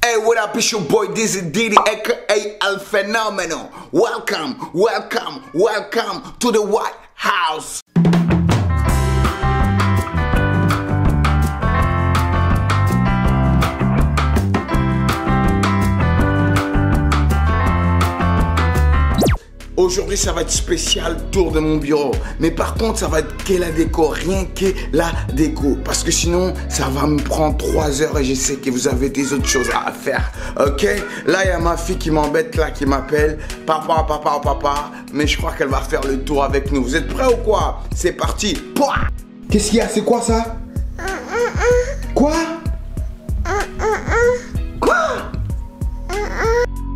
Hey, what up, it's your boy Dizzy Diddy, aka El Phenomenal. Welcome to the White House. Aujourd'hui, ça va être spécial tour de mon bureau. Mais par contre, ça va être que la déco, rien que la déco. Parce que sinon, ça va me prendre 3 heures et je sais que vous avez des autres choses à faire. Ok? Là, il y a ma fille qui m'embête, là, qui m'appelle. Papa. Mais je crois qu'elle va faire le tour avec nous. Vous êtes prêts ou quoi? C'est parti. Pouah! Qu'est-ce qu'il y a? C'est quoi ça? Quoi?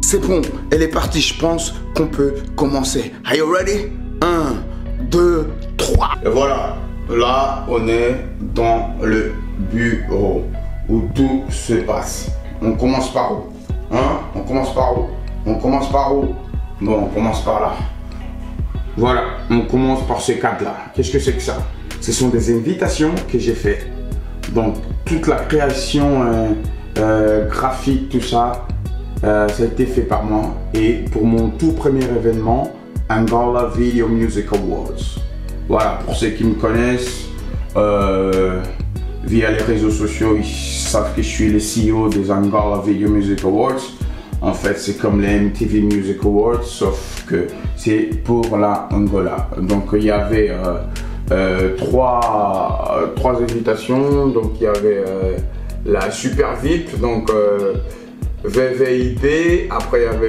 C'est bon, elle est partie, je pense qu'on peut commencer. Are you ready? 1, 2, 3. Et voilà, là on est dans le bureau où tout se passe. On commence par où? On commence par où? Bon, on commence par là. Voilà, on commence par ces 4 là. Qu'est-ce que c'est que ça? Ce sont des invitations que j'ai faites. Donc toute la création graphique, tout ça. Ça a été fait par moi et pour mon tout premier événement, Angola Video Music Awards. Voilà, pour ceux qui me connaissent via les réseaux sociaux, ils savent que je suis le CEO des Angola Video Music Awards. En fait, c'est comme les MTV Music Awards, sauf que c'est pour la Angola. Donc, il y avait trois invitations. Donc, il y avait la Super VIP, donc VVIP, après il y avait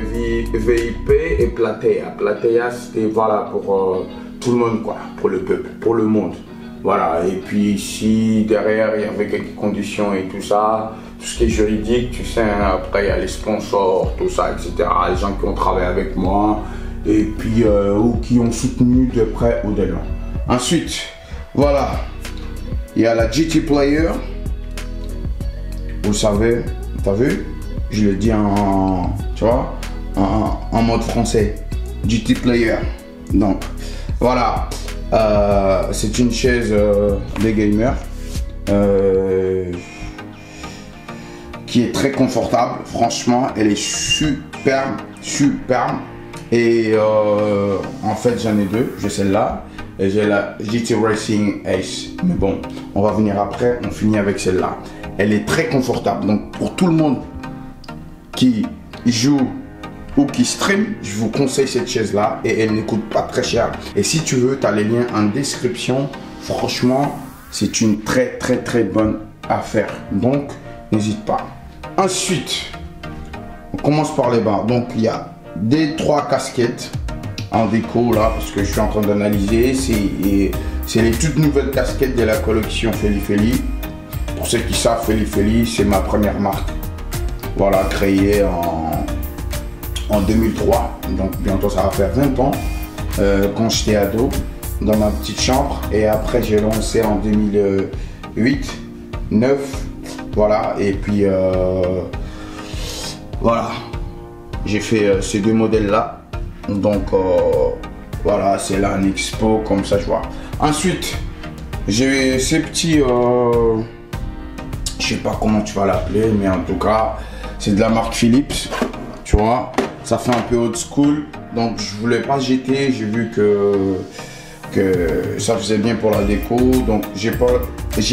VIP et Platea. Platea c'était voilà pour tout le monde quoi, pour le peuple, pour le monde. Voilà, et puis ici derrière il y avait quelques conditions et tout ça, tout ce qui est juridique, tu sais, hein, après il y a les sponsors, tout ça, etc. Les gens qui ont travaillé avec moi et puis ou qui ont soutenu de près ou de loin. Ensuite, voilà, il y a la GT Player, vous savez, t'as vu? Je le dis tu vois, en mode français, GT Player. Donc, voilà, c'est une chaise des gamers qui est très confortable. Franchement, elle est superbe. Et en fait, j'en ai 2. J'ai celle-là et j'ai la GT Racing Ace. Mais bon, on va venir après. On finit avec celle-là. Elle est très confortable. Donc, pour tout le monde qui joue ou qui stream, je vous conseille cette chaise là et elle ne coûte pas très cher. Et si tu veux, tu as les liens en description. Franchement, c'est une très bonne affaire. Donc, n'hésite pas. Ensuite, on commence par les bas. Donc, il y a des 3 casquettes en déco là, parce que je suis en train d'analyser. C'est les toutes nouvelles casquettes de la collection Feli. Pour ceux qui savent, Feli, c'est ma première marque. Voilà, créé en 2003, donc bientôt ça va faire 20 ans, quand j'étais ado, dans ma petite chambre. Et après j'ai lancé en 2008, 9, voilà, et puis voilà, j'ai fait ces 2 modèles là, donc voilà, c'est là un expo, comme ça je vois. Ensuite, j'ai ces petits, je sais pas comment tu vas l'appeler, mais en tout cas, c'est de la marque Philips, tu vois, ça fait un peu old school, donc je voulais pas jeter, j'ai vu que ça faisait bien pour la déco, donc j'ai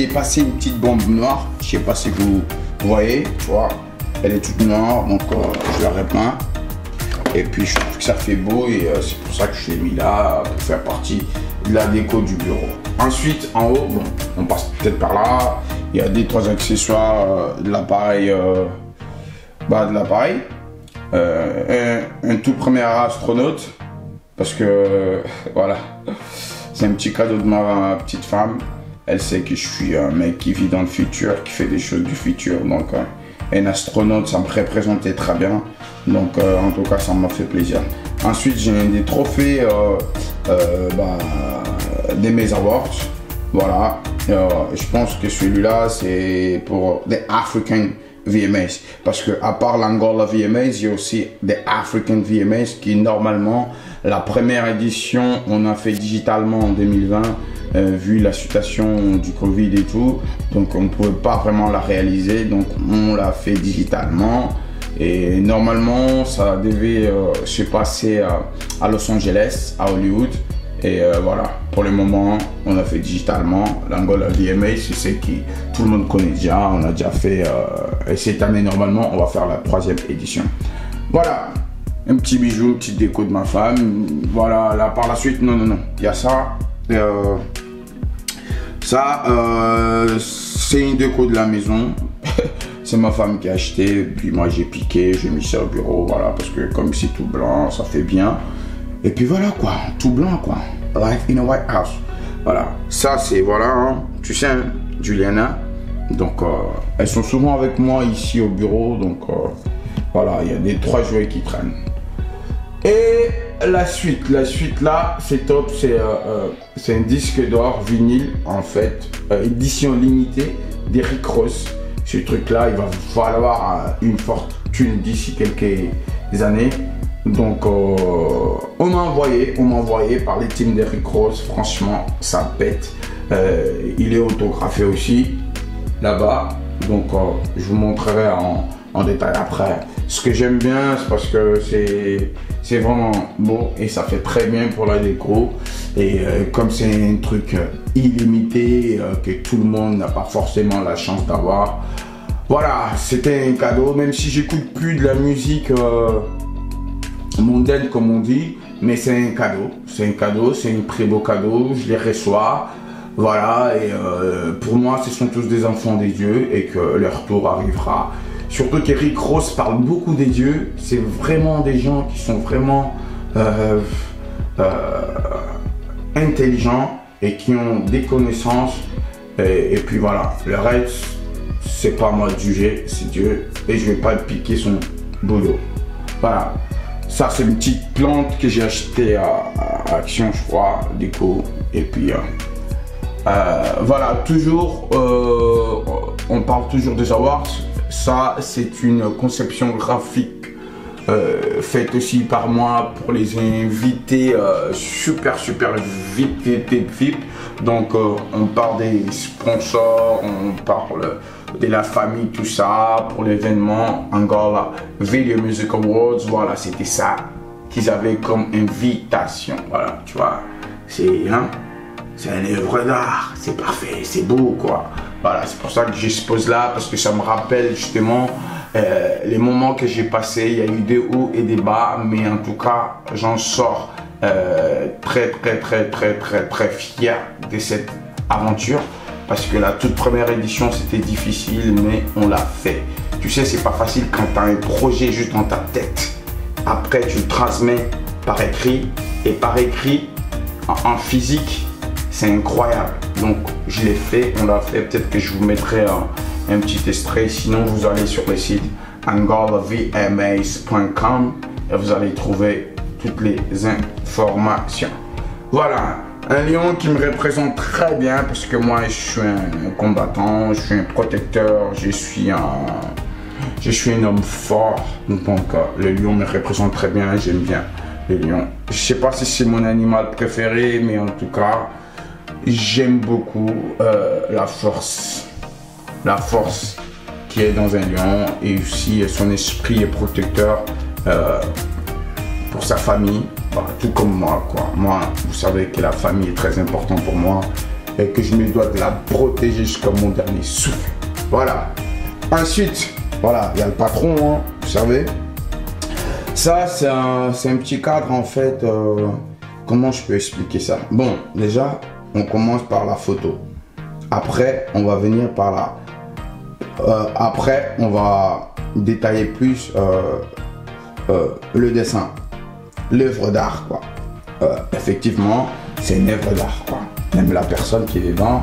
passé une petite bombe noire, je sais pas si vous voyez, tu vois, elle est toute noire, donc je la repeins, et puis je trouve que ça fait beau et c'est pour ça que je l'ai mis là, pour faire partie de la déco du bureau. Ensuite, en haut, bon, on passe peut-être par là, il y a 2-3 accessoires de l'appareil. Un tout premier astronaute parce que voilà, c'est un petit cadeau de ma petite femme. Elle sait que je suis un mec qui vit dans le futur, qui fait des choses du futur, donc un astronaute ça me représentait très bien, donc en tout cas ça m'a fait plaisir. Ensuite j'ai des trophées des mes awards, voilà. Je pense que celui-là c'est pour des African VMAs, parce que à part l'Angola VMAs, il y a aussi des African VMAs qui normalement, la première édition on a fait digitalement en 2020 vu la situation du Covid et tout. Donc on ne pouvait pas vraiment la réaliser, donc on l'a fait digitalement. Et normalement, ça devait se passer à Los Angeles, à Hollywood. Et voilà, pour le moment, on a fait digitalement. L'Angola VMA, c'est ce qui tout le monde connaît déjà. On a déjà fait. Et cette année, normalement, on va faire la 3e édition. Voilà, un petit bijou, une petite déco de ma femme. Voilà, là par la suite, non. Il y a ça. C'est une déco de la maison. C'est ma femme qui a acheté, puis moi j'ai piqué, j'ai mis ça au bureau, voilà, parce que comme c'est tout blanc, ça fait bien. Et puis voilà quoi, tout blanc quoi, life in a white house. Voilà, ça c'est, voilà, hein, tu sais, hein, Juliana. Donc elles sont souvent avec moi ici au bureau, donc voilà, il y a des 3 jouets qui traînent. Et la suite là, c'est top, c'est un disque d'or vinyle en fait, édition limitée d'Eric Ross. Ce truc-là, il va falloir une fortune d'ici quelques années. Donc, on m'a envoyé par les teams d'Eric Ross. Franchement, ça pète. Il est autographié aussi là-bas. Donc, je vous montrerai en détail après. Ce que j'aime bien, c'est parce que c'est vraiment beau et ça fait très bien pour la déco. Et comme c'est un truc illimité que tout le monde n'a pas forcément la chance d'avoir, voilà, c'était un cadeau. Même si j'écoute plus de la musique mondaine comme on dit, mais c'est un cadeau. C'est un cadeau, c'est un très beau cadeau. Je les reçois. Voilà, et pour moi, ce sont tous des enfants des dieux et que leur tour arrivera. Surtout qu'Eric Ross parle beaucoup des dieux. C'est vraiment des gens qui sont vraiment intelligents et qui ont des connaissances. Et puis voilà, le reste, c'est pas moi de juger, c'est Dieu. Et je vais pas piquer son boulot. Voilà. Ça, c'est une petite plante que j'ai achetée à Action, je crois, déco. Et puis voilà, toujours, on parle toujours des awards. Ça, c'est une conception graphique faite aussi par moi pour les invités super VIP. Donc, on parle des sponsors, on parle de la famille, tout ça, pour l'événement Angola Video Music Awards. Voilà, c'était ça qu'ils avaient comme invitation. Voilà, tu vois, c'est une œuvre d'art, c'est parfait, c'est beau quoi. Voilà, c'est pour ça que j'expose là, parce que ça me rappelle justement les moments que j'ai passés. Il y a eu des hauts et des bas, mais en tout cas, j'en sors très fier de cette aventure. Parce que la toute première édition, c'était difficile, mais on l'a fait. Tu sais, c'est pas facile quand tu as un projet juste dans ta tête. Après, tu le transmets par écrit, et par écrit, en physique, c'est incroyable. Donc je l'ai fait, on l'a fait. Peut-être que je vous mettrai un petit extrait. Sinon, vous allez sur le site angolavmas.com et vous allez trouver toutes les informations. Voilà, un lion qui me représente très bien parce que moi je suis un combattant, je suis un protecteur, je suis un homme fort. Donc le lion me représente très bien, j'aime bien le lion. Je sais pas si c'est mon animal préféré, mais en tout cas, j'aime beaucoup la force qui est dans un lion et aussi son esprit est protecteur pour sa famille, voilà, tout comme moi quoi. Moi, vous savez que la famille est très importante pour moi et que je me dois de la protéger jusqu'à mon dernier souffle. Voilà. Ensuite, voilà, il y a le patron, hein, vous savez. Ça, c'est un petit cadre en fait. Comment je peux expliquer ça? Bon, déjà, on commence par la photo. Après, on va venir par là. Après, on va détailler plus le dessin, l'œuvre d'art, quoi. Effectivement, c'est une œuvre d'art, quoi. Même la personne qui est dedans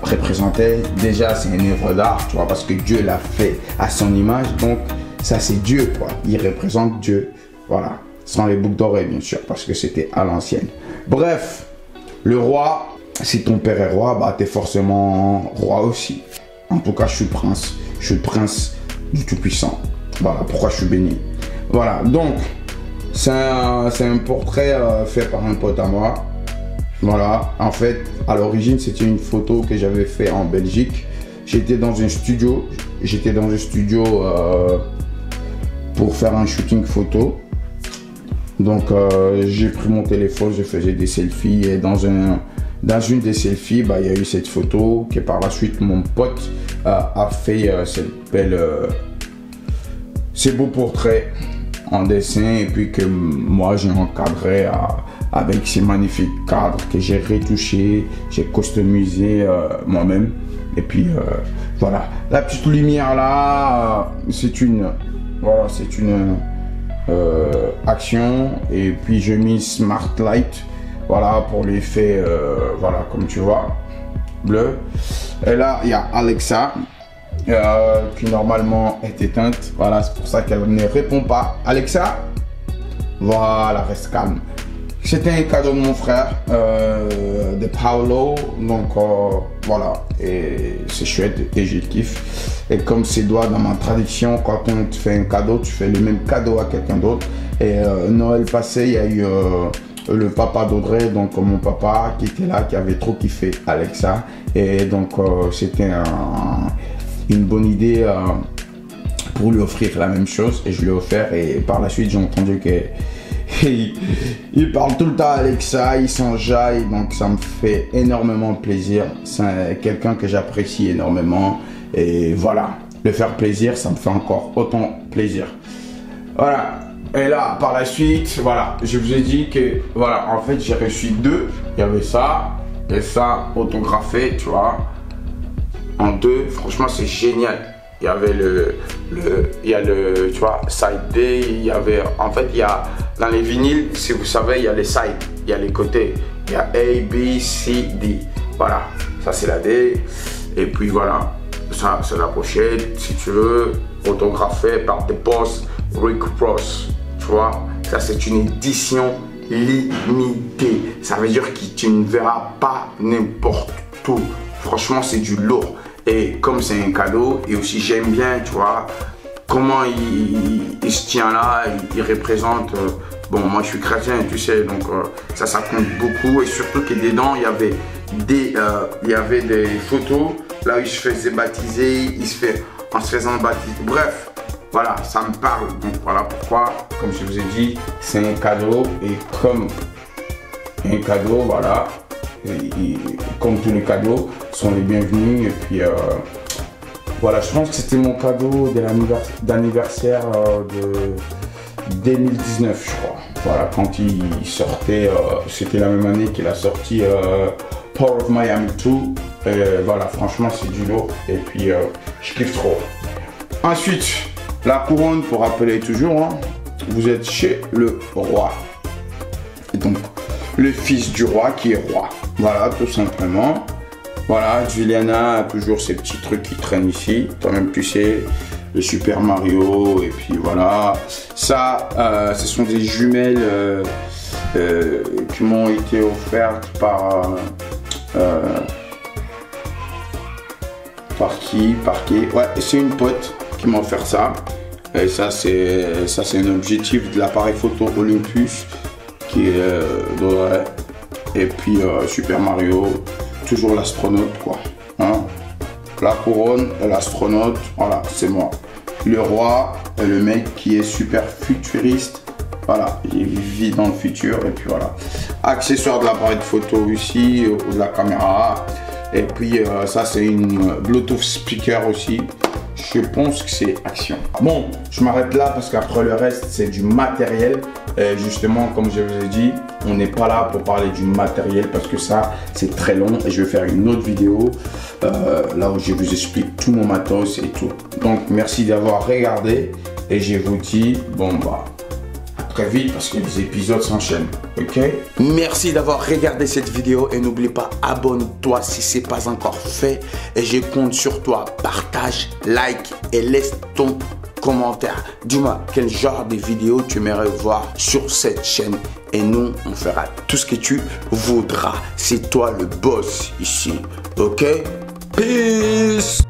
représentée, déjà, c'est une œuvre d'art, tu vois, parce que Dieu l'a fait à son image. Donc, ça, c'est Dieu, quoi. Il représente Dieu, voilà. Sans les boucles d'oreilles, bien sûr, parce que c'était à l'ancienne. Bref, le roi. Si ton père est roi, bah t'es forcément roi aussi. En tout cas, je suis prince. Je suis le prince du Tout-Puissant. Voilà pourquoi je suis béni. Voilà, donc, c'est un portrait fait par un pote à moi. Voilà, en fait, à l'origine, c'était une photo que j'avais fait en Belgique. J'étais dans un studio, pour faire un shooting photo. Donc, j'ai pris mon téléphone, je faisais des selfies et dans une des selfies, il y a eu cette photo que par la suite mon pote a fait ces beaux portraits en dessin et puis que moi j'ai encadré avec ces magnifiques cadres que j'ai retouché, j'ai customisé moi-même. Et puis voilà, la petite lumière là, c'est une action. Et puis j'ai mis Smart Light, voilà, pour l'effet, voilà, comme tu vois, bleu. Et là il y a Alexa qui normalement est éteinte, voilà, c'est pour ça qu'elle ne répond pas. Alexa, voilà, reste calme. C'était un cadeau de mon frère, de Paolo, donc voilà, et c'est chouette et je kiffe. Et comme c'est doit dans ma tradition, quand on te fait un cadeau, tu fais le même cadeau à quelqu'un d'autre. Et Noël passé, il y a eu le papa d'Audrey, donc mon papa qui était là, qui avait trop kiffé Alexa. Et donc c'était une bonne idée pour lui offrir la même chose, et je lui ai offert. Et par la suite j'ai entendu que il parle tout le temps Alexa, il s'enjaille, donc ça me fait énormément plaisir. C'est quelqu'un que j'apprécie énormément et voilà, le faire plaisir, ça me fait encore autant plaisir. Voilà, et là par la suite, voilà, je vous ai dit que voilà, en fait j'ai reçu deux, il y avait ça et ça autographié, tu vois, en deux. Franchement c'est génial. Il y avait tu vois, side B, il y avait, en fait, il y a, dans les vinyles, si vous savez, il y a les sides, il y a les côtés, il y a A, B, C, D, voilà, ça c'est la D, et puis voilà, ça c'est la pochette, si tu veux, autographiée par The Boss Rick Ross, tu vois, ça c'est une édition limitée, ça veut dire que tu ne verras pas n'importe où, franchement c'est du lourd. Et comme c'est un cadeau, et aussi j'aime bien, tu vois, comment il se tient là, il représente, bon moi je suis chrétien, tu sais, donc ça compte beaucoup. Et surtout que dedans il y avait des photos, là où il se faisait baptiser, en se faisant baptiser, bref, voilà, ça me parle. Donc voilà pourquoi, comme je vous ai dit, c'est un cadeau, et comme un cadeau, voilà. Comme tous les cadeaux sont les bienvenus. Et puis voilà, je pense que c'était mon cadeau d'anniversaire de 2019, je crois. Voilà, quand il sortait, c'était la même année qu'il a sorti Power of Miami 2. Et voilà, franchement c'est du lourd et puis je kiffe trop. Ensuite, la couronne, pour rappeler toujours, hein, vous êtes chez le roi. Et donc le fils du roi qui est roi. Voilà, tout simplement. Voilà, Juliana a toujours ces petits trucs qui traînent ici. Toi-même, tu sais, le Super Mario. Et puis voilà. Ça, ce sont des jumelles qui m'ont été offertes par qui? Ouais, c'est une pote qui m'a offert ça. Et ça, c'est un objectif de l'appareil photo Olympus qui est doré. Et puis Super Mario, toujours l'astronaute quoi, hein? La couronne et l'astronaute, voilà, c'est moi. Le roi et le mec qui est super futuriste, voilà, il vit dans le futur. Et puis voilà, accessoire de l'appareil de photo ici, de la caméra. Et puis ça c'est une Bluetooth speaker aussi. Je pense que c'est Action. Bon, je m'arrête là parce qu'après le reste, c'est du matériel. Et justement, comme je vous ai dit, on n'est pas là pour parler du matériel parce que ça, c'est très long. Et je vais faire une autre vidéo là où je vous explique tout mon matos et tout. Donc, merci d'avoir regardé. Et je vous dis, bon, bah, à très vite parce que les épisodes s'enchaînent. Ok? Merci d'avoir regardé cette vidéo et n'oublie pas, abonne-toi si ce n'est pas encore fait. Et je compte sur toi. Partage, like et laisse ton commentaire. Dis-moi quel genre de vidéo tu aimerais voir sur cette chaîne. Et nous, on fera tout ce que tu voudras. C'est toi le boss ici. Ok? Peace!